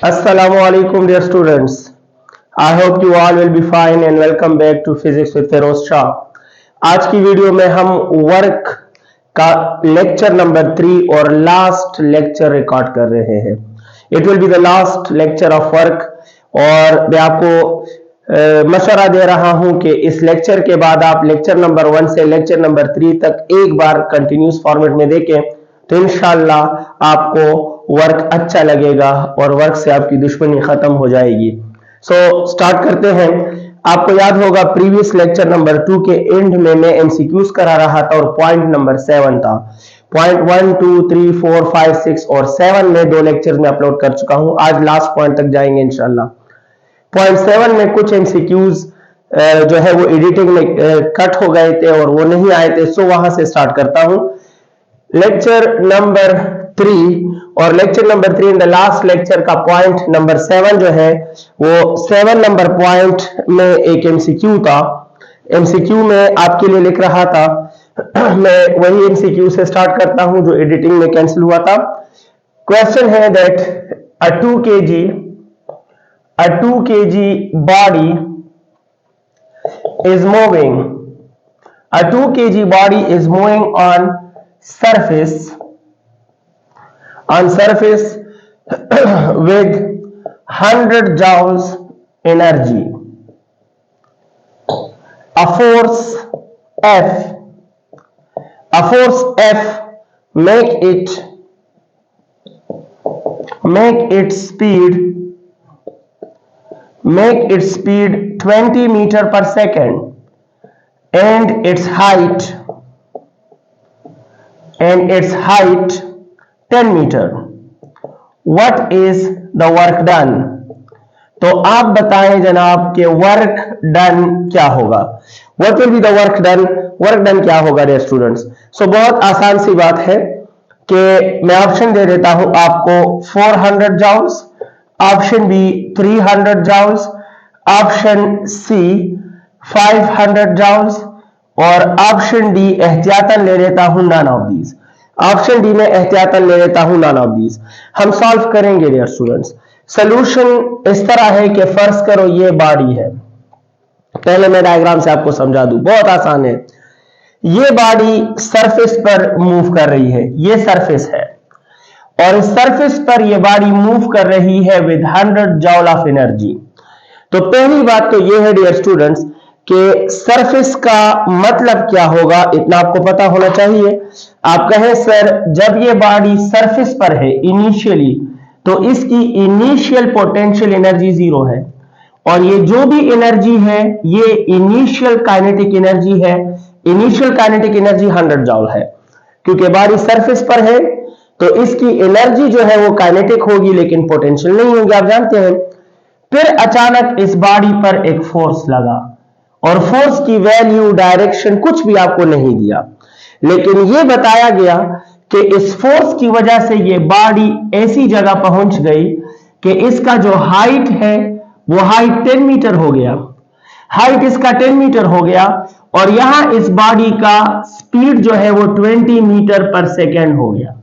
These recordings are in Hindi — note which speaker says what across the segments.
Speaker 1: Assalamu alaikum dear students. I hope you all will be fine and welcome back to Physics with Feroz Shah. आज की वीडियो में हम वर्क का लेक्चर नंबर 3 और लास्ट लेक्चर रिकॉर्ड कर रहे हैं. It will be the last lecture of work और मैं आपको मशवरा दे रहा हूं कि इस लेक्चर के बाद आप लेक्चर नंबर 1 से लेक्चर नंबर 3 तक एक बार कंटिन्यूस फॉर्मेट में देखें तो इंशाल्लाह आपको वर्क अच्छा लगेगा और वर्क से आपकी दुश्मनी खत्म हो जाएगी. सो स्टार्ट करते हैं. आपको याद होगा प्रीवियस लेक्चर नंबर 2 के एंड में मैं एमसीक्यूज करा रहा था और पॉइंट नंबर 7 था. पॉइंट 1 2 3 4 5 6 और 7 में 2 लेक्चर्स में अपलोड कर चुका हूं. आज लास्ट पॉइंट तक जाएंगे इंशाल्लाह. पॉइंट 7 में कुछ एमसीक्यूज जो है वो एडिटिंग में कट हो गए थे और वो नहीं आए थे, सो वहां से स्टार्ट करता हूं. लेक्चर नंबर 3 और lecture number 3 in the last lecture का पॉइंट नंबर 7 जो है वो 7 नंबर पॉइंट में एक एमसीक्यू था. एमसीक्यू में आपके लिए लिख रहा था. मैं वही एमसीक्यू से स्टार्ट करता हूं जो एडिटिंग में कैंसिल हुआ था. क्वेश्चन है that a 2 kg body is moving. A 2 kg body is moving on surface with 100 joules energy. A force F make its speed 20 meter per second and its height 10 meter. What is the work done? तो आप बताएं जनाब कि वर्क डन क्या होगा. What will be the work done? Work done क्या होगा डियर स्टूडेंट्स. सो बहुत आसान सी बात है कि मैं ऑप्शन दे देता हूं आपको 400 joules, option B 300 joules, option C 500 joules और ऑप्शन डी एहतियातन ले लेता हूं none of these. Option D में एहतियातन ले लेता हूं नन ऑफ दीज. हम सॉल्व करेंगे डियर स्टूडेंट्स. सॉल्यूशन इस तरह है कि फर्ज करो ये बॉडी है. पहले मैं डायग्राम से आपको समझा दूं, बहुत आसान है. ये बॉडी सरफेस पर मूव कर रही है, ये सरफेस है और इस सरफेस पर ये बॉडी मूव कर रही है विद 100 जॉल ऑफ एनर्जी. तो पहली बात तो ये है डियर स्टूडेंट्स कि सरफेस का मतलब क्या होगा इतना आपको पता होना चाहिए. आप कहें सर जब ये बॉडी सरफेस पर है इनिशियली तो इसकी इनिशियल पोटेंशियल एनर्जी 0 है और ये जो भी एनर्जी है ये इनिशियल काइनेटिक एनर्जी है. इनिशियल काइनेटिक एनर्जी 100 जॉल है. क्योंकि बॉडी सरफेस पर है तो इसकी एनर्जी जो है वो काइनेटिक होगी लेकिन पोटेंशियल नहीं होगी, आप जानते हैं. फिर अचानक इस बॉडी पर एक फोर्स लगा और फोर्स की वैल्यू डायरेक्शन कुछ भी आपको नहीं दिया, लेकिन यह बताया गया कि इस फोर्स की वजह से यह बॉडी ऐसी जगह पहुंच गई कि इसका जो हाइट है वो हाइट 10 मीटर हो गया. हाइट इसका 10 मीटर हो गया और यहां इस बॉडी का स्पीड जो है वो 20 मीटर पर सेकेंड हो गया.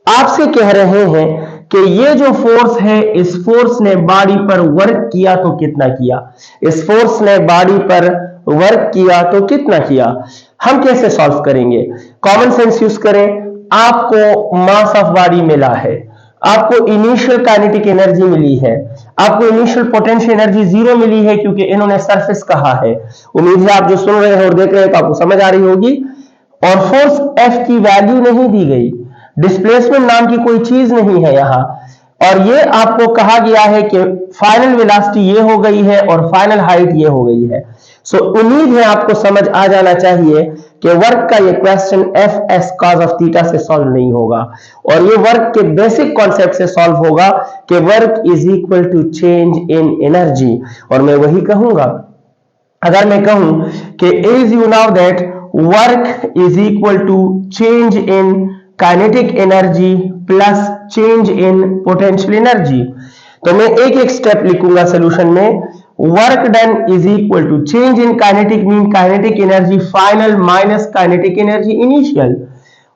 Speaker 1: आपसे कह रहे हैं कि ये जो फोर्स है इस फोर्स ने बॉडी पर वर्क किया तो कितना किया. इस फोर्स ने बॉडी पर वर्क किया तो कितना किया. हम कैसे सॉल्व करेंगे. कॉमन सेंस यूज करें. आपको मास ऑफ बॉडी मिला है, आपको इनिशियल काइनेटिक एनर्जी मिली है, आपको इनिशियल पोटेंशियल एनर्जी 0 मिली है क्योंकि इन्होंने सरफेस कहा है. उम्मीद है आप जो सुन रहे हैं और देख रहे हैं तो आपको समझ आ रही होगी. और फोर्स F की वैल्यू नहीं दी गई, डिस्प्लेसमेंट नाम की कोई चीज नहीं है यहां और ये आपको कहा गया है कि फाइनल वेलोसिटी ये हो गई है और फाइनल हाइट ये हो गई है. सो उम्मीद है आपको समझ आ जाना चाहिए कि वर्क का ये question F S cause of theta से सॉल्व नहीं होगा और ये वर्क के बेसिक कॉन्सेप्ट से सॉल्व होगा कि work is equal to change in energy. और मैं वही कहूंगा, अगर मैं कहूं कि as you know that work is equal to change in kinetic energy plus change in potential energy, तो मैं एक एक स्टेप लिखूंगा सॉल्यूशन में. Work done is equal to change in kinetic mean kinetic energy final minus kinetic energy initial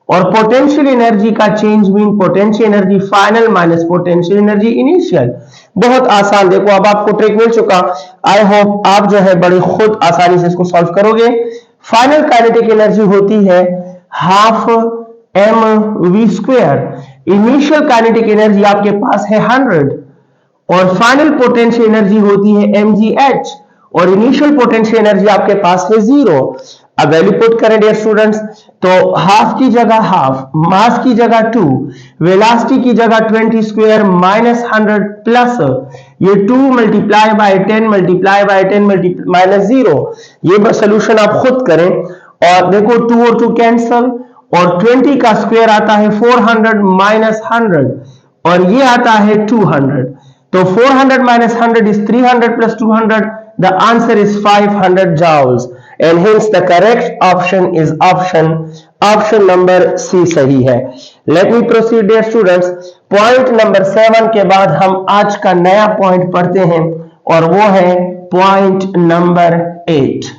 Speaker 1: और पोटेंशियल एनर्जी का change mean potential energy final minus potential energy initial. बहुत आसान, देखो अब आपको ट्रिक मिल चुका। आई होप आप जो है बड़ी खुद आसानी से इसको सॉल्व करोगे। फाइनल काइनेटिक एनर्जी होती है half M V square. Initial kinetic energy आपके पास है 100 और फाइनल पोटेंशियल एनर्जी होती है mgh और इनिशियल पोटेंशियल एनर्जी आपके पास है 0। अब वैल्यू पुट करें डियर स्टूडेंट्स, तो हाफ की जगह हाफ, मास की जगह 2, वेलोसिटी की जगह 20 स्क्वायर माइनस 100 प्लस ये 2 multiply by 10 multiply by 10 minus 0। ये सोल्यूशन आप खुद करें और देखो 2 और 2 कैंसल और 20 का स्क्वायर आता है 400 माइनस 100 और ये आता है 200। तो 400 minus 100 is 300 plus 200. The answer is 500 joules, and hence the correct option is option number C सही है। Let me proceed dear students. Point number 7 के बाद हम आज का नया पॉइंट पढ़ते हैं और वो है पॉइंट नंबर 8।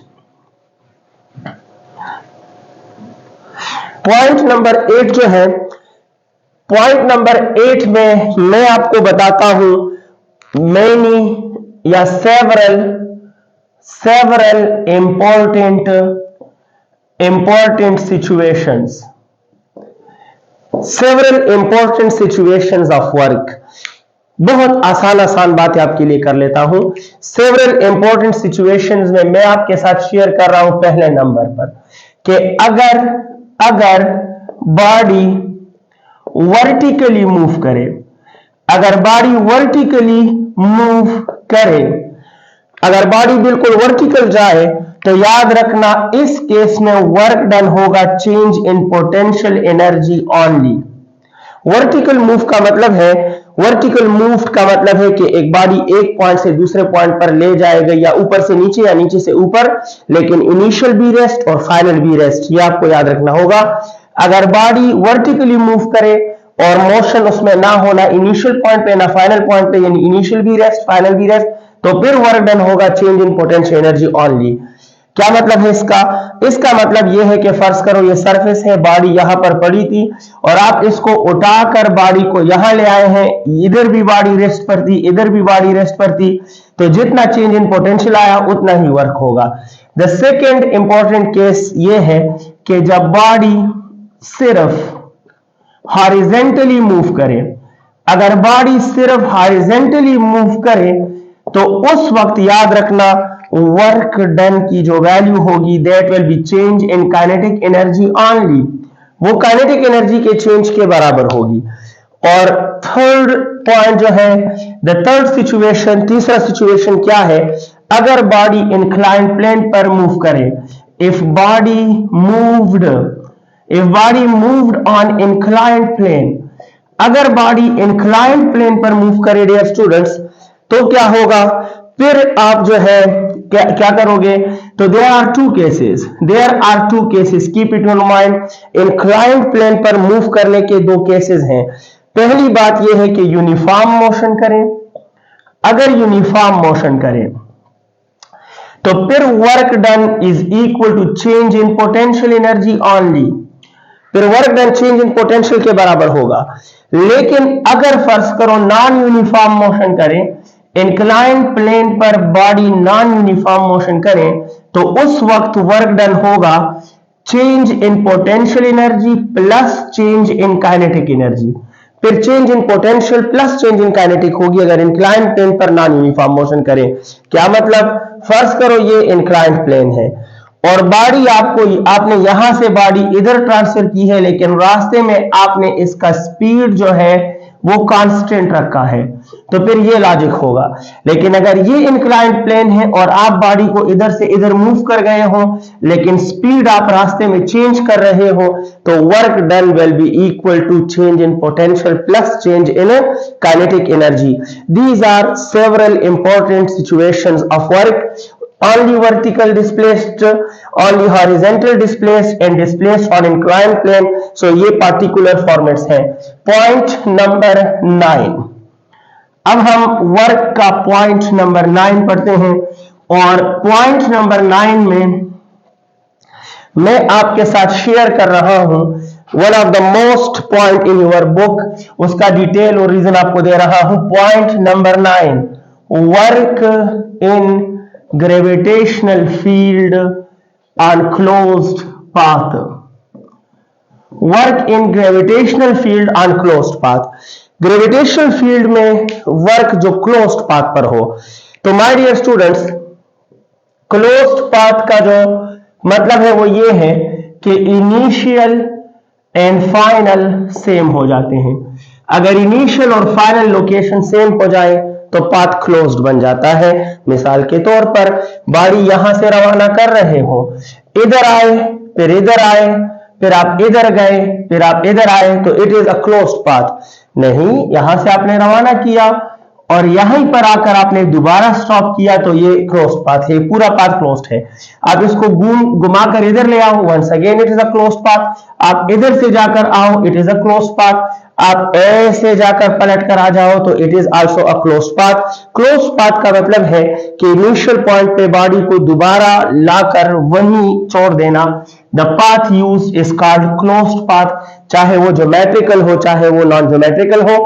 Speaker 1: पॉइंट नंबर 8 जो है, पॉइंट नंबर 8 में मैं आपको बताता हूं many या several important situations, several important situations of work। बहुत आसान बातें आपके लिए कर लेता हूं। several important situations में मैं आपके साथ शेयर कर रहा हूं पहले नंबर पर कि अगर बॉडी वर्टिकली मूव करे, अगर बॉडी वर्टिकली मूव करे, अगर बॉडी बिल्कुल वर्टिकल जाए तो याद रखना इस केस में वर्क डन होगा change in potential energy only. Vertical move का मतलब है, वर्टिकल मूव का मतलब है कि एक बॉडी एक पॉइंट से दूसरे पॉइंट पर ले जाएगा या ऊपर से नीचे या नीचे से ऊपर, लेकिन इनिशियल भी रेस्ट और फाइनल भी रेस्ट, ये आपको याद रखना होगा। अगर बॉडी वर्टिकली मूव करे और मोशन उसमें ना होना इनिशियल पॉइंट पे ना फाइनल पॉइंट पे, यानी इनिशियल भी रेस्ट फाइनल भी रेस्ट, तो फिर वर्क डन होगा change in potential energy only. क्या मतलब है इसका? इसका मतलब यह है कि फर्ज करो ये सरफेस है, बॉडी यहां पर पड़ी थी और आप इसको उठाकर बॉडी को यहां ले आए हैं, इधर भी बॉडी रेस्ट पर थी, इधर भी बॉडी रेस्ट पर थी, तो जितना चेंज इन पोटेंशियल आया उतना ही वर्क होगा। द सेकेंड इंपॉर्टेंट केस ये है कि जब बॉडी सिर्फ हॉरिजॉन्टली मूव करे, अगर बॉडी सिर्फ हॉरिजॉन्टली मूव करे तो उस वक्त याद रखना वर्क डन की जो वैल्यू होगी that will be change in kinetic energy only, वो काइनेटिक एनर्जी के चेंज के बराबर होगी। और थर्ड पॉइंट जो है, द थर्ड सिचुएशन, तीसरा सिचुएशन क्या है? अगर बॉडी इंक्लाइंड प्लेन पर मूव करे, if body moved on inclined plane, अगर बॉडी इंक्लाइंड प्लेन पर मूव करे डियर स्टूडेंट्स, तो क्या होगा? फिर आप जो है क्या करोगे? तो there are two cases, keep it in mind. Inclined plane पर मूव करने के दो केसेस हैं। पहली बात यह है कि यूनिफॉर्म मोशन करें, अगर यूनिफॉर्म मोशन करें तो फिर work done is equal to change in potential energy only, फिर work done change in potential के बराबर होगा। लेकिन अगर फर्ज करो नॉन यूनिफॉर्म मोशन करें, इंक्लाइंड प्लेन पर बॉडी नॉन यूनिफॉर्म मोशन करें, तो उस वक्त वर्क डन होगा change in potential energy plus change in kinetic energy, फिर change in potential plus change in kinetic होगी अगर इंक्लाइंड प्लेन पर नॉन यूनिफॉर्म मोशन करें। क्या मतलब? फर्ज करो ये इंक्लाइंड प्लेन है और बॉडी आपने यहां से बॉडी इधर ट्रांसफर की है, लेकिन रास्ते में आपने इसका स्पीड जो है वो कांस्टेंट रखा है, तो फिर ये लॉजिक होगा। लेकिन अगर ये इंक्लाइंड प्लेन है और आप बॉडी को इधर से इधर मूव कर गए हो, लेकिन स्पीड आप रास्ते में चेंज कर रहे हो, तो work done will be equal to change in potential plus change in kinetic energy. These are several important situations of work, only vertical displaced, only horizontal displaced and displaced on inclined plane। so ये particular formats हैं। point number 9, अब हम वर्क का point number 9 पढ़ते हैं और point number 9 में मैं आपके साथ शेयर कर रहा हूं one of the most point in your book, उसका डिटेल और रीजन आपको दे रहा हूं। Point number 9, work in gravitational field on closed path. Work in gravitational field on closed path, gravitational field में वर्क जो क्लोज्ड पाथ पर हो। तो my dear students, closed path का जो मतलब है वो ये है कि इनिशियल एंड फाइनल सेम हो जाते हैं। अगर इनिशियल और फाइनल लोकेशन सेम हो जाए तो पाथ क्लोज्ड बन जाता है। मिसाल के तौर पर गाड़ी यहां से रवाना कर रहे हो, इधर आए फिर इधर आए, फिर आप इधर गए, फिर आप इधर आए, तो it is a closed path. नहीं, यहां से आपने रवाना किया और यहीं पर आकर आपने दोबारा स्टॉप किया तो ये क्लोज्ड पाथ है, पूरा पाथ क्लोज्ड है। आप इसको घुमाकर इधर ले आओ, once again it is a closed path. आप इधर से जाकर आओ, it is a closed path. आप ऐसे जाकर पलट कर आ जाओ तो it is also a closed path. Closed path का मतलब है कि इनिशियल पॉइंट पे बॉडी को दोबारा लाकर वहीं छोड़ देना। The path use is called closed path, चाहे वो ज्योमेट्रिकल हो चाहे वो नॉन ज्योमेट्रिकल हो।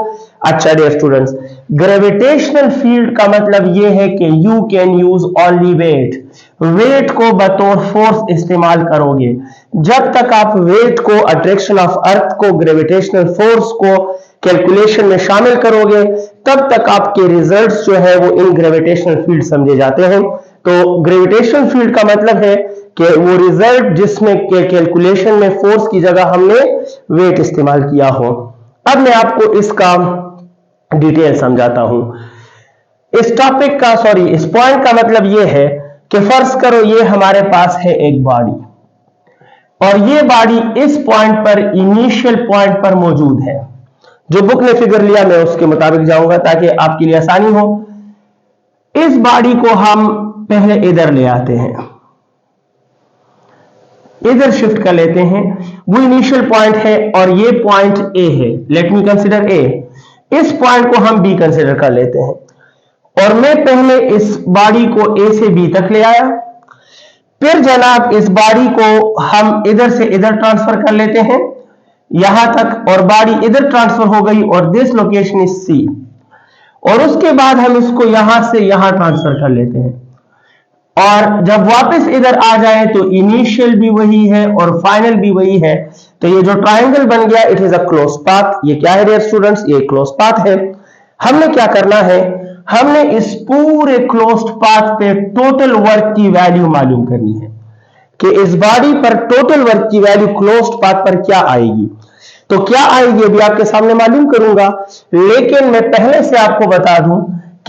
Speaker 1: अच्छा डियर स्टूडेंट्स, ग्रेविटेशनल फील्ड का मतलब ये है कि you can use only weight, weight को बतौर फोर्स इस्तेमाल करोगे। जब तक आप वेट को, अट्रैक्शन ऑफ अर्थ को, ग्रेविटेशनल फोर्स को कैलकुलेशन में शामिल करोगे तब तक आपके रिजल्ट्स जो है वो इन ग्रेविटेशनल फील्ड समझे जाते हैं। तो ग्रेविटेशनल फील्ड का मतलब है कि वो रिजल्ट जिसमें कैलकुलेशन में फोर्स की जगह हमने वेट इस्तेमाल किया हो। अब मैं आपको इसका डिटेल समझाता हूं। इस टॉपिक का, सॉरी, इस पॉइंट का मतलब यह है कि फर्ज करो ये हमारे पास है एक बॉडी और ये बॉडी इस पॉइंट पर, इनिशियल पॉइंट पर मौजूद है। जो बुक ने फिगर लिया मैं उसके मुताबिक जाऊंगा ताकि आपके लिए आसानी हो। इस बॉडी को हम पहले इधर ले आते हैं, इधर शिफ्ट कर लेते हैं। वो इनिशियल पॉइंट है और ये पॉइंट ए है। Let me consider a. इस पॉइंट को हम बी कंसीडर कर लेते हैं और मैं पहले इस बॉडी को ए से बी तक ले आया। फिर जनाब इस बॉडी को हम इधर से इधर ट्रांसफर कर लेते हैं यहां तक, और बॉडी इधर ट्रांसफर हो गई और दिस लोकेशन इज सी। और उसके बाद हम इसको यहां से यहां ट्रांसफर कर लेते हैं और जब वापस इधर आ जाए तो इनिशियल भी वही है और फाइनल भी वही है। तो ये जो ट्राइंगल बन गया it is a close path. ये क्या है डियर स्टूडेंट्स? ये क्लोज पाथ है। हमने क्या करना है, हमने इस पूरे क्लोज्ड पाथ पे टोटल वर्क की वैल्यू मालूम करनी है कि इस बॉडी पर टोटल वर्क की वैल्यू क्लोज्ड पाथ पर क्या आएगी। तो क्या आएगी अभी आपके सामने मालूम करूंगा, लेकिन मैं पहले से आपको बता दूं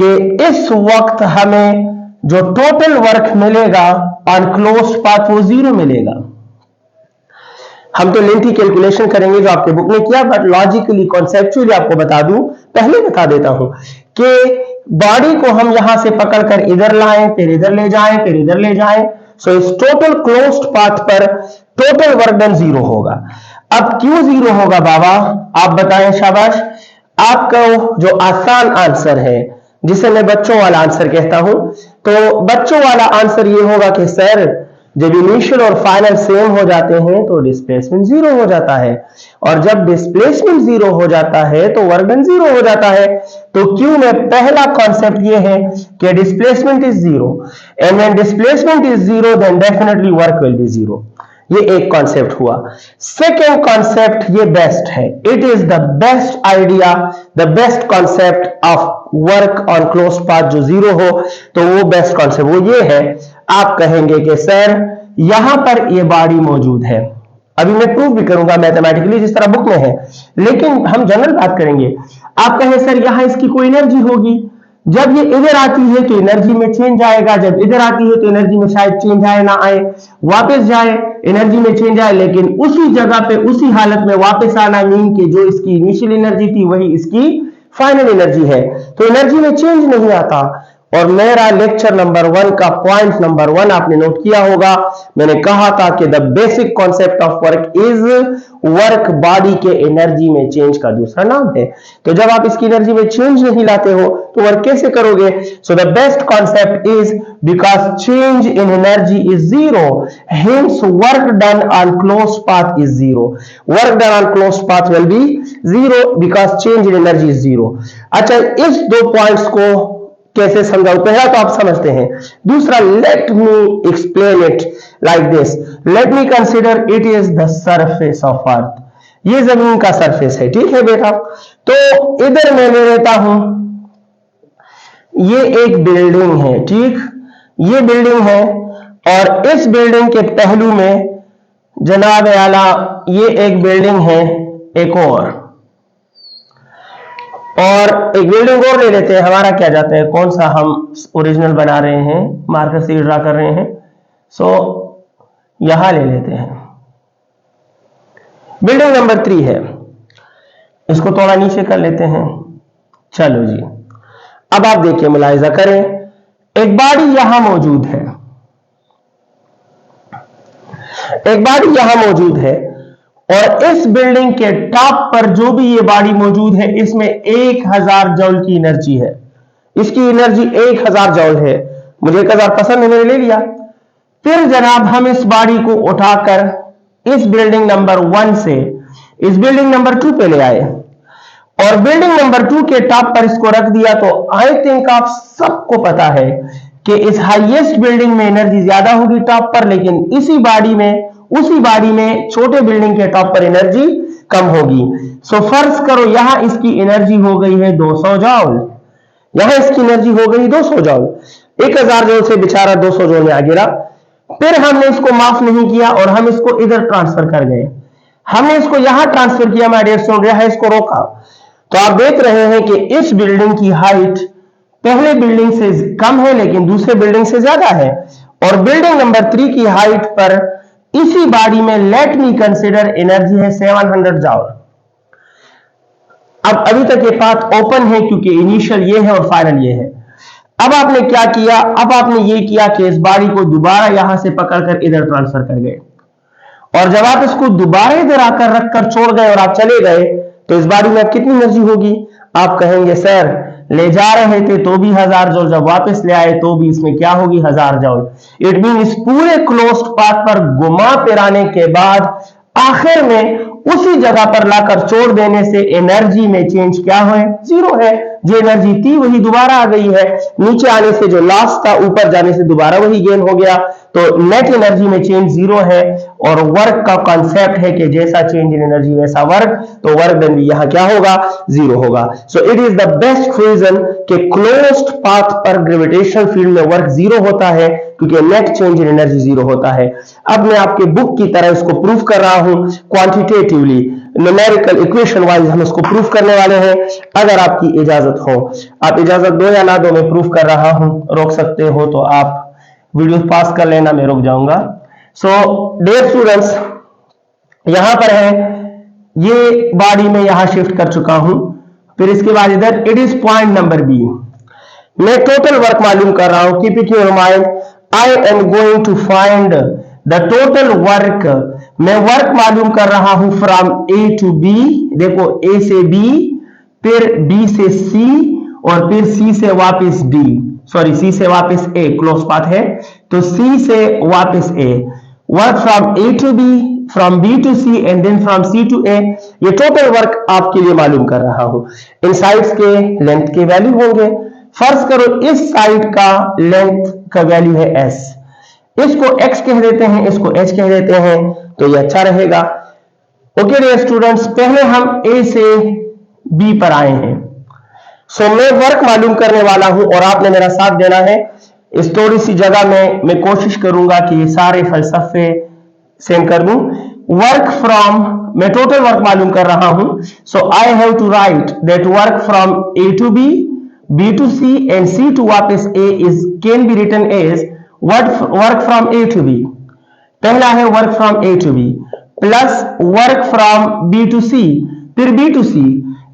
Speaker 1: कि इस वक्त हमें जो टोटल वर्क मिलेगा ऑन क्लोज्ड पाथ वो 0 मिलेगा। हम तो लेंथी कैलकुलेशन करेंगे जो आपके बुक में किया, बट लॉजिकली कॉन्सेप्चुअली आपको बता दूं, पहले बता देता हूं कि बॉडी को हम यहां से पकड़कर इधर लाएं, फिर इधर ले जाएं, फिर इधर ले जाएं। सो इस टोटल क्लोज्ड पाथ पर टोटल वर्क डन 0 होगा। अब क्यों 0 होगा बाबा, आप बताएं। शाबाश। आपका जो आसान आंसर है जिसे मैं बच्चों वाला आंसर कहता हूं, तो बच्चों वाला आंसर ये होगा कि सर जब इनिशियल और फाइनल सेम हो जाते हैं तो डिस्प्लेसमेंट 0 हो जाता है, और जब डिस्प्लेसमेंट 0 हो जाता है तो वर्क डन 0 हो जाता है। तो क्यों में पहला कॉन्सेप्ट ये है कि displacement is 0 and when displacement is 0 then definitely work will be 0। ये एक कॉन्सेप्ट हुआ। सेकेंड कॉन्सेप्ट ये बेस्ट है, it is the best idea, the best concept of work on close path जो 0 हो। तो वो बेस्ट कॉन्सेप्ट वो ये है, आप कहेंगे कि सर यहां पर ये बॉडी मौजूद है। अभी मैं प्रूव भी करूंगा मैथमेटिकली जिस तरह बुक में है, लेकिन हम जनरल बात करेंगे। आप कहें सर यहां इसकी कोई एनर्जी होगी, जब ये इधर आती है तो एनर्जी में चेंज आएगा, जब इधर आती है तो एनर्जी में शायद चेंज आए ना आए, वापस जाए एनर्जी में चेंज आए, लेकिन उसी जगह पे उसी हालत में वापस आना मीन कि जो इसकी इनिशियल एनर्जी थी वही इसकी फाइनल एनर्जी है, तो एनर्जी में चेंज नहीं आता। और मेरा लेक्चर नंबर 1 का पॉइंट नंबर 1 आपने नोट किया होगा। मैंने कहा था कि the basic concept of work is work body के एनर्जी में चेंज का दूसरा नाम है। तो जब आप इसकी एनर्जी में चेंज नहीं लाते हो तो वर्क कैसे करोगे? So the best concept is because change in energy is zero, hence work done on closed path is zero. Work done on closed path will be zero because change in energy is zero. अच्छा, इस दो पॉइंट्स को कैसे समझाऊं? पहला तो आप समझते हैं, दूसरा let me explain it like this. Let me consider it is the surface of earth. ये जमीन का सरफेस है, ठीक है बेटा। तो इधर मैं ले लेता हूं, ये एक बिल्डिंग है, ठीक, ये बिल्डिंग है और इस बिल्डिंग के पहलू में जनाब आला ये एक बिल्डिंग है, एक और एक बिल्डिंग और ले लेते हैं। हमारा क्या जाता है, कौन सा हम ओरिजिनल बना रहे हैं, मार्कर से ड्रा कर रहे हैं, सो यहां ले लेते हैं। बिल्डिंग नंबर 3 है, इसको थोड़ा नीचे कर लेते हैं। चलो जी, अब आप देखिए, मुलाहिजा करें, एक बॉडी यहां मौजूद है, एक बॉडी यहां मौजूद है और इस बिल्डिंग के टॉप पर जो भी ये बॉडी मौजूद है इसमें 1000 जूल की एनर्जी है। इसकी एनर्जी 1000 जूल है। मुझे 1000 पसंद है, मैंने ले लिया। फिर जनाब हम इस बॉडी को उठाकर इस बिल्डिंग नंबर 1 से इस बिल्डिंग नंबर 2 पे ले आए और बिल्डिंग नंबर 2 के टॉप पर इसको रख दिया। तो आई थिंक आप सबको पता है कि इस हाईएस्ट बिल्डिंग में एनर्जी ज्यादा होगी टॉप पर, लेकिन उसी बॉडी में छोटे बिल्डिंग के टॉप पर एनर्जी कम होगी। सो फर्ज करो यहां इसकी एनर्जी हो गई है 200 जूल, यहां इसकी एनर्जी हो गई 200 जूल। 1000 जूल से बेचारा 200 जूल में आ गिरा। फिर हमने इसको माफ नहीं किया और हम इसको इधर ट्रांसफर कर गए। हमने इसको यहां ट्रांसफर किया, मैं 150 गया है, इसको रोका। तो आप देख रहे हैं कि इस बिल्डिंग की हाइट पहले बिल्डिंग से कम है लेकिन दूसरे बिल्डिंग से ज्यादा है और बिल्डिंग नंबर 3 की हाइट पर इसी बॉडी में लेट मी कंसिडर एनर्जी है 700 जूल। अब अभी तक ये पाथ ओपन है क्योंकि इनिशियल ये है और फाइनल ये है। अब आपने क्या किया? अब आपने ये किया कि इस बॉडी को दोबारा यहां से पकड़कर इधर ट्रांसफर कर गए और जब आप इसको दोबारा इधर आकर रखकर छोड़ गए और आप चले गए तो इस बॉडी में कितनी एनर्जी होगी? आप कहेंगे सर ले जा रहे थे तो भी 1000 जूल, जब वापस ले आए तो भी इसमें क्या होगी? 1000 जूल। इट मीन इस पूरे क्लोज्ड पाथ पर घुमा फिराने के बाद आखिर में उसी जगह पर लाकर छोड़ देने से एनर्जी में चेंज क्या है? जीरो है। जो एनर्जी थी वही दोबारा आ गई है, नीचे आने से जो लॉस था ऊपर जाने से दोबारा वही गेन हो गया। तो नेट एनर्जी में चेंज जीरो है और वर्क का कॉन्सेप्ट है कि जैसा चेंज इन एनर्जी वैसा वर्क, तो वर्क डन भी यहां क्या होगा? जीरो होगा। So it is the best reason कि क्लोज्ड पाथ पर ग्रेविटेशनल फील्ड में वर्क जीरो होता है क्योंकि net change in energy zero होता है। अब मैं आपके बुक की तरह इसको प्रूफ कर रहा हूं क्वांटिटेटिवली, न्यूमेरिकल इक्वेशन वाइज हम इसको प्रूफ करने वाले हैं। अगर आपकी इजाजत हो, आप इजाजत दो या ना दो, मैं प्रूफ कर रहा हूं। रोक सकते हो तो आप वीडियो पास कर लेना, मैं रुक जाऊंगा। सो डियर स्टूडेंट्स, यहां पर है ये बॉडी में यहां शिफ्ट कर चुका हूं। फिर इसके बाद इधर it is point number B. मैं टोटल वर्क मालूम कर रहा हूं। Keep it in your mind, I am going to find the total work. मैं वर्क मालूम कर रहा हूं फ्रॉम ए टू बी। देखो ए से बी, फिर बी से सी और फिर सी से वापस डी, सॉरी सी से वापस ए, क्लोज पाथ है तो सी से वापस A. Work from A to B, from B to C and then from C to A. ये टोटल वर्क आपके लिए मालूम कर रहा हूं। इन साइड्स के लेंथ के वैल्यू होंगे। फर्ज करो इस साइड का लेंथ का वैल्यू है एस, इसको x कह देते हैं, इसको h कह देते हैं, तो ये अच्छा रहेगा। ओके डियर स्टूडेंट्स, पहले हम a से b पर आए हैं। सो मैं वर्क मालूम करने वाला हूं और आपने मेरा साथ देना है। इस थोड़ी सी जगह में मैं कोशिश करूंगा कि ये सारे फलसफे सेंड कर दूं। वर्क फ्रॉम, मैं टोटल वर्क मालूम कर रहा हूं। So I have to write that work from a to b, b to c and c to वापस a is can be written as work from A to B. पहला है work from A to B plus work from B to C, फिर B to C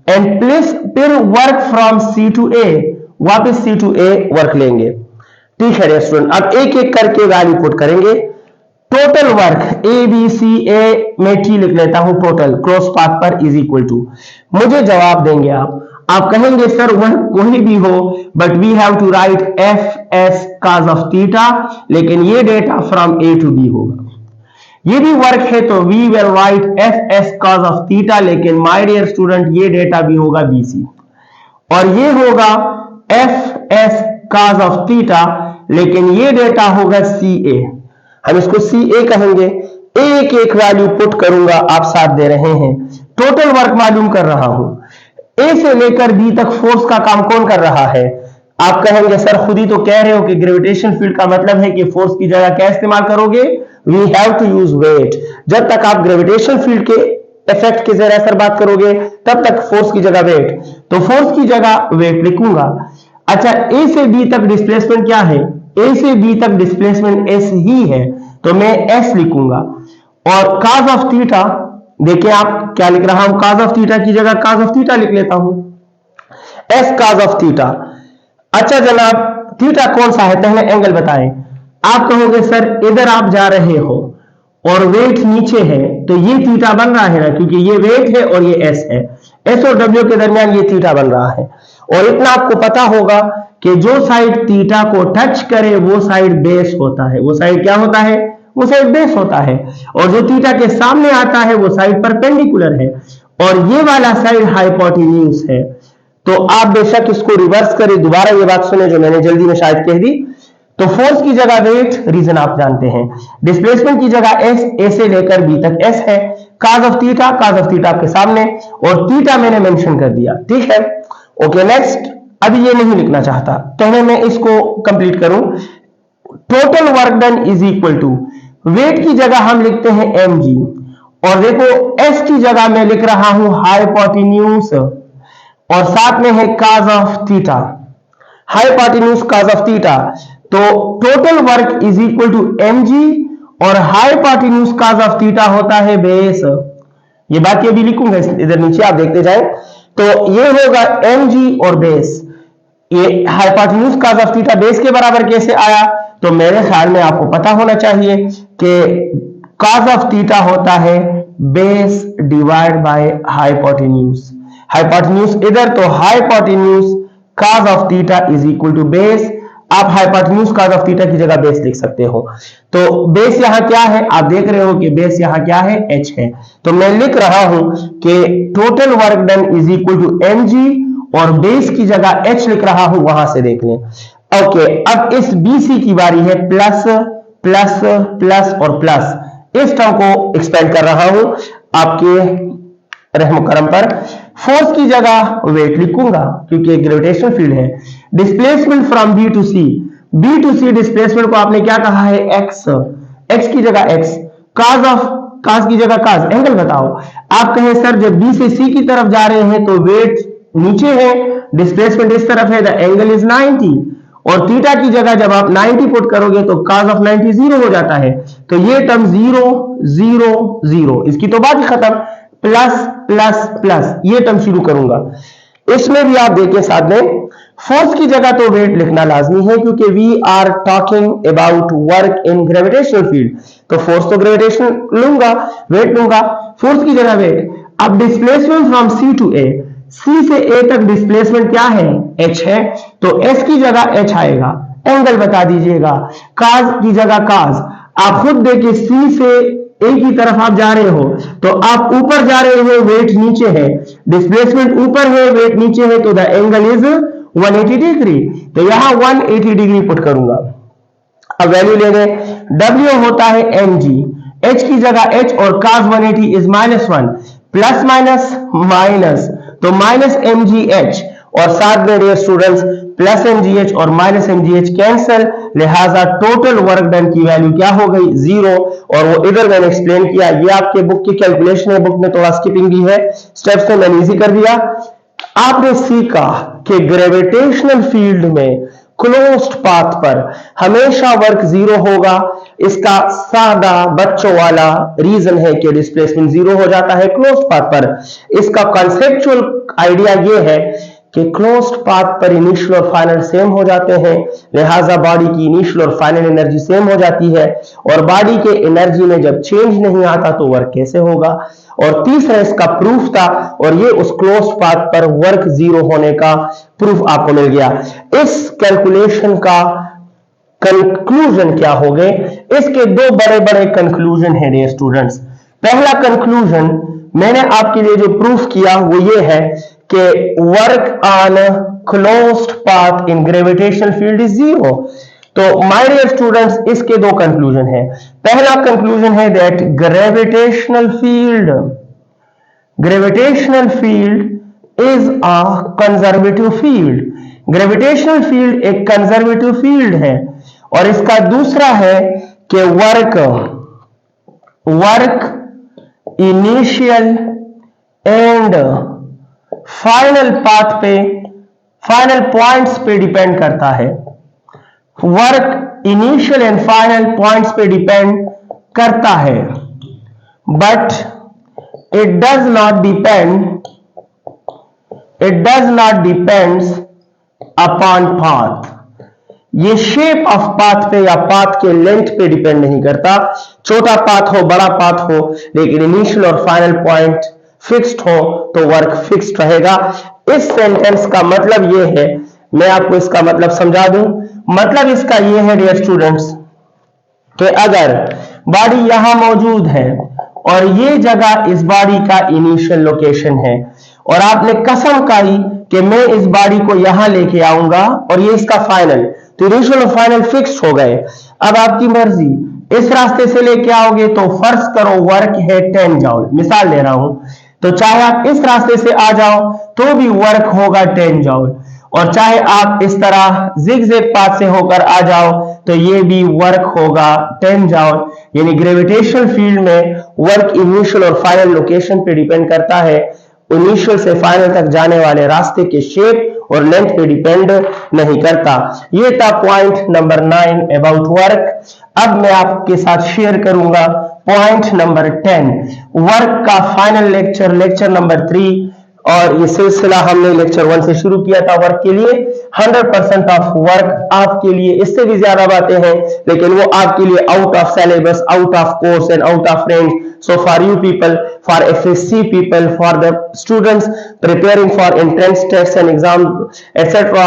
Speaker 1: and plus फिर work from C to A, वापस C to A वर्क लेंगे। ठीक है स्टूडेंट, अब एक एक करके वैल्यू पुट करेंगे। Total work A B C A में T लिख लेता हूं, टोटल क्रॉस पाथ पर इज इक्वल टू, मुझे जवाब देंगे आप कहेंगे सर वर्क कोई भी हो but we have to write F S cos of theta, लेकिन ये data from A to B होगा। ये भी वर्क है तो we will write F S cos of theta, लेकिन माय डियर स्टूडेंट ये डेटा भी होगा बी सी, और ये होगा F S cos of theta, लेकिन ये डेटा होगा सी ए, हम इसको सी ए कहेंगे। एक एक वैल्यू पुट करूंगा, आप साथ दे रहे हैं, टोटल वर्क मालूम कर रहा हूं। ए से लेकर बी तक फोर्स का काम कौन कर रहा है? आप कहेंगे सर खुद ही तो कह रहे हो कि ग्रेविटेशन फील्ड का मतलब है कि फोर्स की जगह क्या इस्तेमाल करोगे? We have to use weight. जब तक आप ग्रेविटेशन फील्ड के इफेक्ट के जरिए सर बात करोगे तब तक फोर्स की जगह वेट, तो फोर्स की जगह वेट लिखूंगा। अच्छा, ए से बी तक डिस्प्लेसमेंट क्या है? ए से बी तक डिस्प्लेसमेंट एस ही है, तो मैं एस लिखूंगा। और काज ऑफ थीटा, देखिए आप क्या लिख रहा हूं, काज ऑफ थीटा की जगह काज ऑफ थीटा लिख लेता हूं, एस काज ऑफ थीटा। अच्छा जनाब, थीटा कौन सा है? पहले एंगल बताएं। आप कहोगे सर इधर आप जा रहे हो और वेट नीचे है तो ये थीटा बन रहा है ना, क्योंकि ये वेट है और ये एस है, एस और डब्ल्यू के दरमियान ये थीटा बन रहा है। और इतना आपको पता होगा कि जो साइड थीटा को टच करे वो साइड बेस होता है। वो साइड क्या होता है? वो साइड बेस होता है। और जो थीटा के सामने आता है वो साइड परपेंडिकुलर है, और ये वाला साइड हाइपोटेन्यूज है। तो आप बेशक इसको रिवर्स करें, दोबारा ये बात सुने जो मैंने जल्दी में शायद कह दी। तो फोर्स की जगह वेट, रीजन आप जानते हैं। डिस्प्लेसमेंट की जगह एस, ए से लेकर बी तक एस है। Cos of theta, cos of theta आपके सामने, और थीटा मैंने मेंशन कर दिया। ठीक है, ओके नेक्स्ट। अभी ये नहीं लिखना चाहता, पहले मैं इसको कंप्लीट करूं। Total work done is equal to, weight की जगह हम लिखते हैं एम जी, और देखो एस की जगह मैं लिख रहा हूं हाइपोटेन्यूज, और साथ में है cos of theta, hypotenuse cos of theta. तो total work is equal to M G, और हाइपोटेन्यूज काज ऑफ थीटा होता है बेस। ये बात ये भी लिखूंगा इधर नीचे, आप देखते जाएं। तो ये होगा एम जी और बेस। ये hypotenuse cos of theta base के बराबर कैसे आया? तो मेरे ख्याल में आपको पता होना चाहिए कि काज ऑफ थीटा होता है base divide by hypotenuse. Hypotenuse इधर, तो hypotenuse cos of theta is equal to base. आप हाइपोटेन्यूज काज ऑफ थीटा की जगह बेस लिख सकते हो। तो बेस यहां क्या है? आप देख रहे हो कि बेस यहां क्या है? एच है। तो मैं लिख रहा हूं कि total work done is equal to M G, और बेस की जगह एच लिख रहा हूं, वहां से देख लें। ओके, अब इस बीसी की बारी है, प्लस प्लस प्लस और प्लस। इस टर्म को एक्सपेंड कर रहा हूं आपके रहम करम पर। फोर्स की जगह वेट लिखूंगा क्योंकि ग्रेविटेशनल फील्ड है। Displacement from B to C, B to C displacement को आपने क्या कहा है? एक्स, एक्स की जगह एक्स। काज ऑफ, काज की जगह काज। एंगल बताओ। आप कहें सर जब बी से सी की तरफ जा रहे हैं तो वेट नीचे है, डिस्प्लेसमेंट इस तरफ है, द एंगल इज 90, और थीटा की जगह जब आप 90 पुट करोगे तो काज ऑफ 90 जीरो हो जाता है। तो ये टर्म 0 0 0, इसकी तो बात ही खत्म। प्लस प्लस प्लस, ये टर्म शुरू करूंगा। इसमें भी आप देखिए साथ में, फोर्स की जगह तो वेट लिखना लाजमी है क्योंकि we are talking about work in gravitational field. तो फोर्स तो ग्रेविटेशन लूंगा, वेट लूंगा, फोर्स की जगह वेट। अब displacement from C to A, C से ए तक डिस्प्लेसमेंट क्या है? एच है, तो एस की जगह एच आएगा। एंगल बता दीजिएगा। काज की जगह काज। आप खुद देखिए, सी से ए की तरफ आप जा रहे हो तो आप ऊपर जा रहे हो, वेट नीचे है, डिस्प्लेसमेंट ऊपर है, वेट नीचे है, तो द एंगल इज 180 डिग्री। तो यहां 180 डिग्री पुट करूंगा। अब वैल्यू लेंगे, W होता है mg, h की जगह h, और cos 180 is -1, plus minus minus, तो माइनस mgh, और साथ में डियर स्टूडेंट्स प्लस mgh और माइनस mgh कैंसल, लिहाजा टोटल वर्क डन की वैल्यू क्या हो गई? 0। और वो इधर मैंने एक्सप्लेन किया, ये आपके बुक की कैलकुलेशन है, बुक में थोड़ा स्किपिंग भी है, स्टेप्स को मैंने इजी कर दिया। आपने सीखा कि ग्रेविटेशनल फील्ड में क्लोज्ड पाथ पर हमेशा वर्क 0 होगा। इसका सादा बच्चों वाला रीजन है कि डिस्प्लेसमेंट 0 हो जाता है क्लोज्ड पाथ पर। इसका कॉन्सेप्चुअल आइडिया ये है कि क्लोज्ड पाथ पर इनिशियल और फाइनल सेम हो जाते हैं, लिहाजा बॉडी की इनिशियल और फाइनल एनर्जी सेम हो जाती है, और बॉडी के एनर्जी में जब चेंज नहीं आता तो वर्क कैसे होगा। और तीसरा इसका प्रूफ था, और ये उस क्लोज्ड पाथ पर वर्क जीरो होने का प्रूफ आपको मिल गया। इस कैलकुलेशन का कंक्लूजन क्या हो गए? इसके दो बड़े बड़े कंक्लूजन है डियर स्टूडेंट्स। पहला कंक्लूजन मैंने आपके लिए जो प्रूफ किया वो ये है कि work on closed path in gravitational field is zero. तो माय डियर स्टूडेंट्स, इसके दो कंक्लूजन है। पहला कंक्लूजन है that gravitational field is a conservative field. Gravitational field एक कंजर्वेटिव फील्ड है। और इसका दूसरा है कि work initial and final path पे, फाइनल पॉइंट्स पे डिपेंड करता है। Work initial and final points पे डिपेंड करता है, but it does not depends upon path. ये शेप ऑफ पाथ पे या पाथ के लेंथ पे डिपेंड नहीं करता। छोटा पाथ हो, बड़ा पाथ हो, लेकिन इनिशियल और फाइनल पॉइंट फिक्स्ड हो तो वर्क फिक्स्ड रहेगा। इस सेंटेंस का मतलब ये है, मैं आपको इसका मतलब समझा दूं। मतलब इसका ये है डियर स्टूडेंट्स कि अगर बॉडी यहां मौजूद है और ये जगह इस बॉडी का इनिशियल लोकेशन है, और आपने कसम खाई कि मैं इस बॉडी को यहां लेके आऊंगा और ये इसका फाइनल, तो इनिशियल और फाइनल फिक्स हो गए। अब आपकी मर्जी, इस रास्ते से लेके आओगे तो फर्ज करो वर्क है 10 जूल, मिसाल दे रहा हूं, तो चाहे आप इस रास्ते से आ जाओ तो भी वर्क होगा 10 जूल, और चाहे आप इस तरह जिगजैग पाथ से होकर आ जाओ तो ये भी वर्क होगा 10 जूल। यानी ग्रेविटेशनल फील्ड में वर्क इनिशियल और फाइनल लोकेशन पे डिपेंड करता है, इनिशियल से फाइनल तक जाने वाले रास्ते के शेप और लेंथ पे डिपेंड नहीं करता। ये था पॉइंट नंबर 9 अबाउट वर्क। अब मैं आपके साथ शेयर करूंगा पॉइंट नंबर 10, वर्क का फाइनल लेक्चर नंबर 3। और ये सिलसिला हमने लेक्चर 1 से शुरू किया था वर्क के लिए। 100% ऑफ वर्क आपके लिए, इससे भी ज्यादा बातें हैं लेकिन वो आपके लिए out of syllabus, out of course and out of range. So for you people, for FSC people, for the students preparing for entrance tests and exam etc.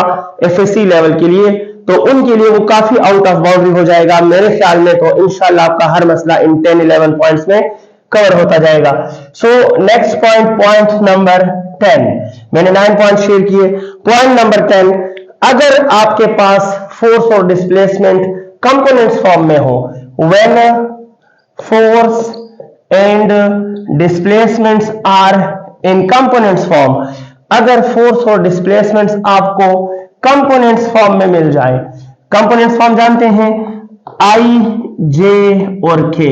Speaker 1: FSC level के लिए, तो उनके लिए वो काफी आउट ऑफ बाउंड्री हो जाएगा। मेरे ख्याल में तो इंशाल्लाह आपका हर मसला इन 10-11 पॉइंट्स में कवर होता जाएगा। सो नेक्स्ट पॉइंट नंबर 10, मैंने 9 पॉइंट शेयर किए। पॉइंट नंबर 10, अगर आपके पास फोर्स और डिस्प्लेसमेंट कंपोनेंट्स फॉर्म में हो, when force and displacements are in components form, अगर फोर्स और डिस्प्लेसमेंट्स आपको कंपोनेंट्स फॉर्म में मिल जाए। कंपोनेंट्स फॉर्म जानते हैं, आई, जे और के,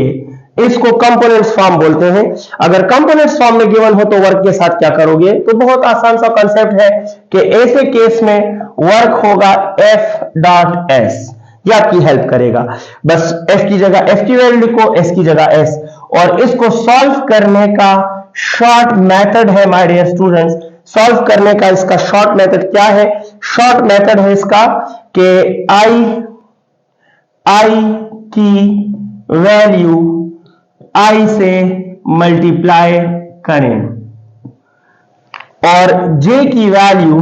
Speaker 1: इसको कंपोनेंट्स फॉर्म बोलते हैं। अगर कंपोनेंट्स फॉर्म में गिवन हो तो वर्क के साथ क्या करोगे? तो बहुत आसान सा कंसेप्ट है कि ऐसे केस में वर्क होगा F डॉट S, ये आपकी हेल्प करेगा। बस F की जगह F की वैल्यू लिखो, S की जगह S, और इसको सॉल्व करने का शॉर्ट मेथड है माय डियर स्टूडेंट्स। सॉल्व करने का इसका शॉर्ट मेथड क्या है? शॉर्ट मेथड है इसका कि I की वैल्यू I से मल्टीप्लाई करें और J की वैल्यू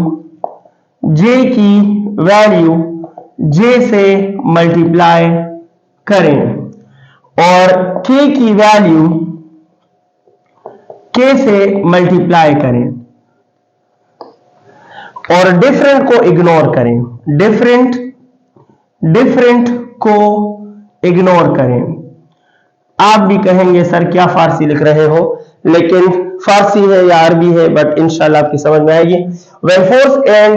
Speaker 1: J से मल्टीप्लाई करें और K की वैल्यू K से मल्टीप्लाई करें, और डिफरेंट को इग्नोर करें, डिफरेंट को इग्नोर करें। आप भी कहेंगे सर क्या फारसी लिख रहे हो, लेकिन फारसी है या अरबी है, बट इंशाल्लाह आपकी समझ में आएगी। When force and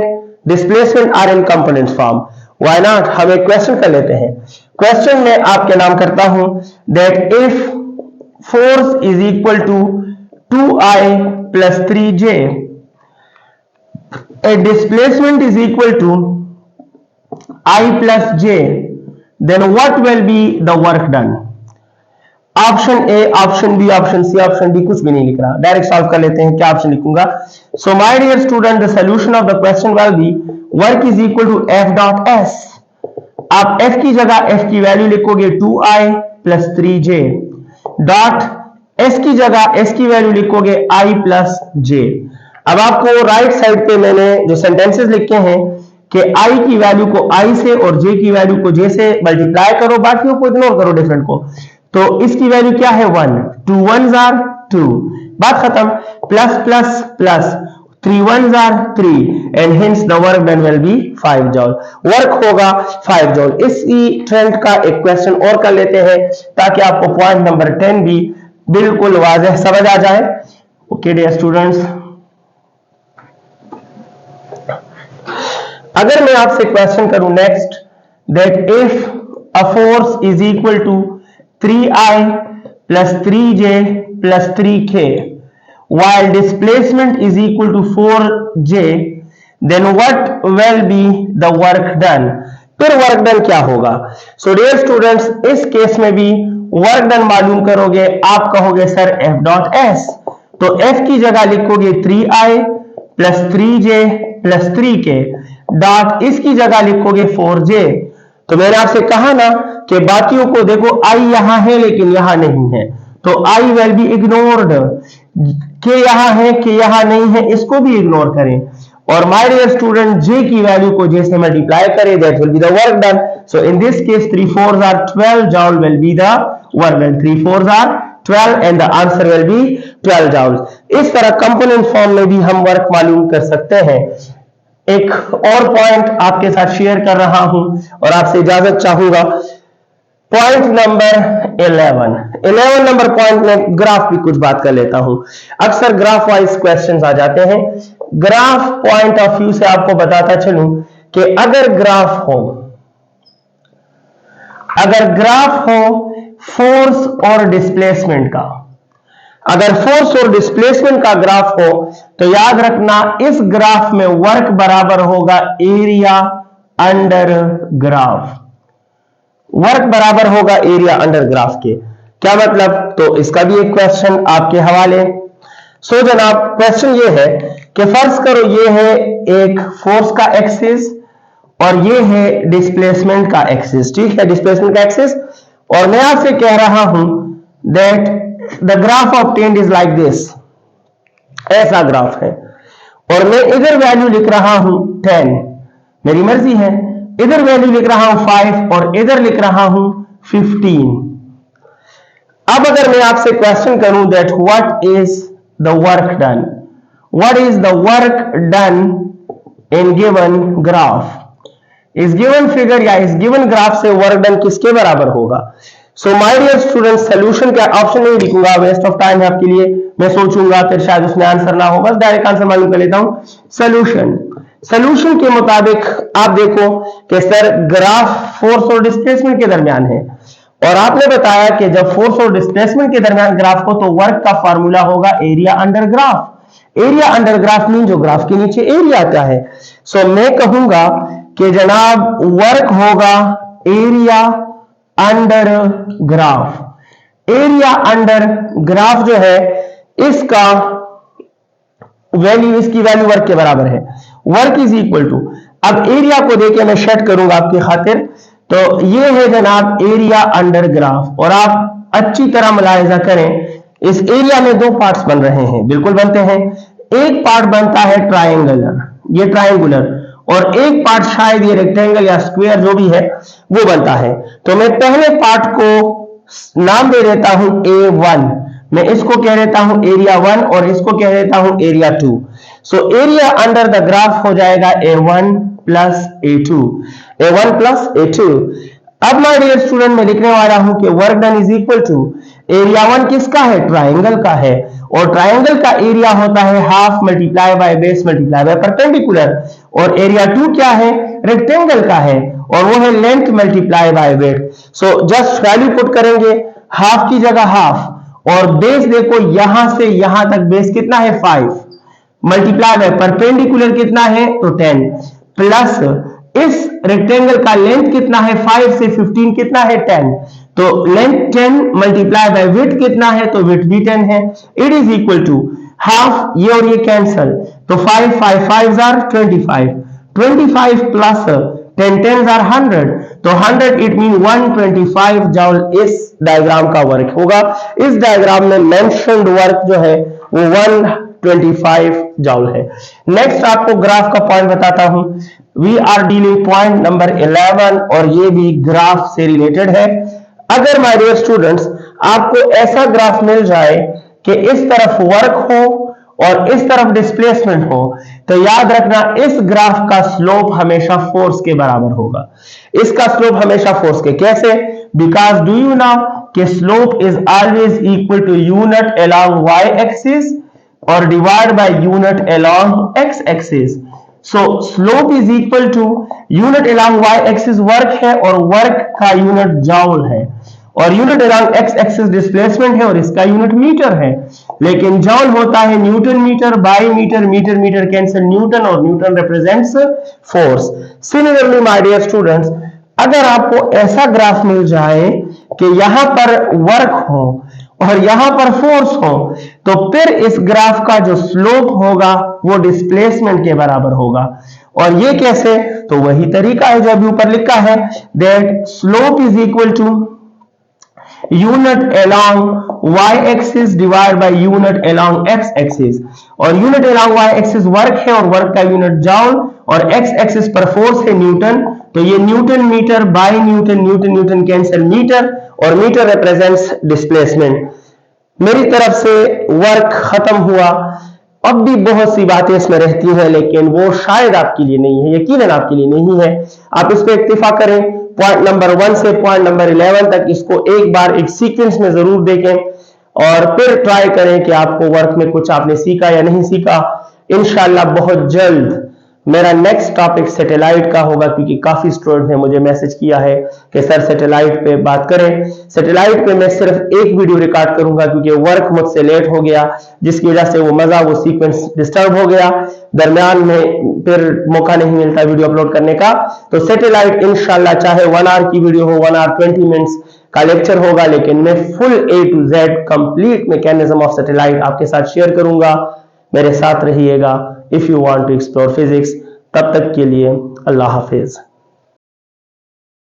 Speaker 1: displacement are in component form, why not? हम एक क्वेश्चन कर लेते हैं। क्वेश्चन में आपके नाम करता हूं that if force is equal to 2I plus 3J, a displacement is equal to I plus J, then what will be the work done? Option A, option B, option C, option D, कुछ भी नहीं लिख रहा, डायरेक्ट सॉल्व कर लेते हैं। क्या ऑप्शन लिखूंगा? So my dear student, the solution of the question will be work is equal to F dot S. आप f की जगह f की वैल्यू लिखोगे 2i plus 3j, dot s की जगह s की वैल्यू लिखोगे i प्लस j। अब आपको राइट साइड पे मैंने जो सेंटेंसेस लिखे हैं कि i की वैल्यू को i से और j की वैल्यू को j से मल्टीप्लाई करो, बाकियों को इग्नोर करो, डिफरेंट को। तो इसकी वैल्यू क्या है? 1, 2 1s are 2, बात खत्म। Plus plus plus 3 1s are 3 and hence the work done will be 5 जॉल। Work होगा 5 जॉल। इसी ट्रेंड का एक क्वेश्चन और कर लेते हैं ताकि आपको पॉइंट नंबर 10 भी बिल्कुल वाज़ेह समझ आ जाए। ओके डियर स्टूडेंट्स, अगर मैं आपसे क्वेश्चन करूं next, that if a force is equal to 3i plus 3j plus 3k while displacement is equal to 4j, then what will be the work done? फिर वर्क डन क्या होगा? सो डियर स्टूडेंट्स, इस केस में भी वर्क डन मालूम करोगे, आप कहोगे सर f डॉट s, तो f की जगह लिखोगे 3i plus 3j plus 3k, dot इसकी जगह लिखोगे 4j। तो मैंने आपसे कहा ना कि बाकियों को देखो, i यहां है लेकिन यहां नहीं है, तो i विल बी इग्नोर्ड। के यहां है, के यहां नहीं है, इसको भी इग्नोर करें। और माय डियर स्टूडेंट, j की वैल्यू को j से मल्टीप्लाई करें, that will be the work done. So in this case 3 4s are 12 joule will be the work done। 3 4s are 12 and the answer will be 12 joules। इस तरह कंपोनेंट फॉर्म में भी हम वर्क मालूम कर सकते हैं। एक और पॉइंट आपके साथ शेयर कर रहा हूं और आपसे इजाजत चाहूंगा। पॉइंट नंबर 11 नंबर पॉइंट में ग्राफ की कुछ बात कर लेता हूं। अक्सर ग्राफ वाइज क्वेश्चंस आ जाते हैं। ग्राफ पॉइंट ऑफ व्यू से आपको बताता चलूं कि अगर ग्राफ हो फोर्स और डिस्प्लेसमेंट का, अगर फोर्स और डिस्प्लेसमेंट का ग्राफ हो तो याद रखना इस ग्राफ में वर्क बराबर होगा एरिया अंडर ग्राफ। वर्क बराबर होगा एरिया अंडर ग्राफ के। क्या मतलब? तो इसका भी एक क्वेश्चन आपके हवाले। सो जनाब, क्वेश्चन ये है कि फर्ज करो ये है एक फोर्स का एक्सिस और ये है डिस्प्लेसमेंट का एक्सिस, ठीक है, डिस्प्लेसमेंट का एक्सिस। और मैं आपसे कह रहा हूं that the graph obtained is like this, ऐसा ग्राफ है। और मैं इधर वैल्यू लिख रहा हूं 10, मेरी मर्जी है, इधर वैल्यू लिख रहा हूं 5 और इधर लिख रहा हूं 15। अब अगर मैं आपसे क्वेश्चन करूं that what is the work done, what is the work done in given graph, इस गिवन फिगर या इस गिवन ग्राफ से वर्क डन किसके बराबर होगा? So my dear student, solution का ऑप्शन नहीं लिखूंगा, वेस्ट ऑफ टाइम है आपके लिए। मैं सोचूंगा फिर शायद उसमें आंसर ना हो, बस डायरेक्ट आंसर मालूम कर लेता हूं। सॉल्यूशन के मुताबिक आप देखो कि सर ग्राफ फोर्स और डिस्प्लेसमेंट के दरमियान है और आपने बताया कि जब फोर्स और डिस्प्लेसमेंट के दरमियान ग्राफ हो तो वर्क का फार्मूला होगा area under graph. Area under graph mean जो ग्राफ के नीचे एरिया आता है। सो मैं कहूंगा कि जनाब वर्क होगा area under graph. Area under graph जो है इसका वैल्यू, इसकी वैल्यू वर्क के बराबर है। वर्क इज इक्वल टू, अब एरिया को देके मैं सेट करूंगा आपकी खातिर, तो ये है जनाब एरिया अंडर ग्राफ। और आप अच्छी तरह मुलाहिजा करें, इस एरिया में दो पार्ट्स बन रहे हैं, बिल्कुल बनते हैं। एक पार्ट बनता है ट्रायंगुलर, ये ट्रायंगुलर, और एक पार्ट शायद ये रेक्टेंगल या स्क्वायर जो भी है वो बनता है। तो मैं पहले पार्ट को नाम दे देता हूं A1, मैं इसको कह देता हूं एरिया 1 और इसको कह देता हूं area 2। So area under the graph हो जाएगा A1 plus A2, A1 plus A2। अब माय डियर स्टूडेंट, मैं लिखने वाला हूं कि work done is equal to area 1 किसका है? ट्राइंगल का है, और ट्राइंगल का एरिया होता है half multiply by base multiply by perpendicular, और एरिया 2 क्या है? रेक्टेंगल का है, और वो है length multiply by breadth. So just value put करेंगे, हाफ की जगह हाफ, और बेस देखो यहां से यहां तक बेस कितना है? 5 मल्टीप्लाई बाय परपेंडिकुलर कितना है? तो 10, प्लस इस रेक्टेंगल का लेंथ कितना है? 5 से 15 कितना है? 10। तो लेंथ 10 मल्टीप्लाई बाय विड्थ कितना है, तो विड्थ भी 10 है। It is equal to half, ये और ये कैंसल, तो 5 5 5 आर 25, 25 प्लस 10 10 आर 100, तो 100 इट मीन 125 जूल इस डायग्राम का वर्क होगा। इस डायग्राम में मेंशन्ड वर्क जो है वो 125 जूल है। नेक्स्ट आपको ग्राफ का पॉइंट बताता हूं। We are dealing point number 11 और ये भी ग्राफ से रिलेटेड है। अगर माय डियर स्टूडेंट्स आपको ऐसा ग्राफ मिल जाए कि इस तरफ वर्क हो और इस तरफ डिस्प्लेसमेंट हो, तो याद रखना इस ग्राफ का स्लोप हमेशा फोर्स के बराबर होगा। इसका स्लोप हमेशा फोर्स के, कैसे? बिकॉज डू यू नो कि slope is always equal to unit along y axis और divide by unit along x axis. So slope is equal to unit along y axis work है और वर्क का यूनिट जूल है, और unit along x axis displacement है और इसका यूनिट मीटर है। लेकिन जूल होता है newton metre by metre, metre metre cancel newton, और newton represents force. Similarly my dear students, अगर आपको ऐसा ग्राफ मिल जाए कि यहां पर वर्क हो और यहां पर फोर्स हो, तो फिर इस ग्राफ का जो स्लोप होगा वो डिस्प्लेसमेंट के बराबर होगा। और ये कैसे? तो वही तरीका है जो अभी ऊपर लिखा है, that slope is equal to unit along y axis divide by unit along x axis, और unit along y axis work है और वर्क का यूनिट जूल, और x एक्सिस पर फोर्स है न्यूटन, तो ये newton metre by newton, newton newton cancel metre, और मीटर रिप्रेजेंट्स डिस्प्लेसमेंट। मेरी तरफ से वर्क खत्म हुआ। अब भी बहुत सी बातें इसमें रहती हैं, लेकिन वो शायद आपके लिए नहीं है, यकीनन आपके लिए नहीं है। आप इस पे इक्तिफा करें, पॉइंट नंबर 1 से पॉइंट नंबर 11 तक इसको एक बार एक सीक्वेंस में जरूर देखें और फिर ट्राई करें कि आपको वर्क में कुछ आपने सीखा या नहीं सीखा। इंशाल्लाह बहुत जल्द मेरा नेक्स्ट टॉपिक सैटेलाइट का होगा, क्योंकि काफी स्टूडेंट ने मुझे मैसेज किया है कि सर सैटेलाइट पे बात करें। सैटेलाइट पे मैं सिर्फ एक वीडियो रिकॉर्ड करूंगा, क्योंकि वर्क मुझसे लेट हो गया, जिसकी वजह से वो मजा, वो सीक्वेंस डिस्टर्ब हो गया, दरमियान में फिर मौका नहीं मिलता वीडियो अपलोड करने का। तो सैटेलाइट इंशाल्लाह चाहे 1 आवर की वीडियो हो, 1 आवर 20 मिनट्स का लेक्चर होगा, लेकिन मैं full A to Z complete mechanism of satellite आपके साथ शेयर करूंगा। मेरे साथ रहिएगा if you want to explore physics. तब तक के लिए अल्लाह हाफिज।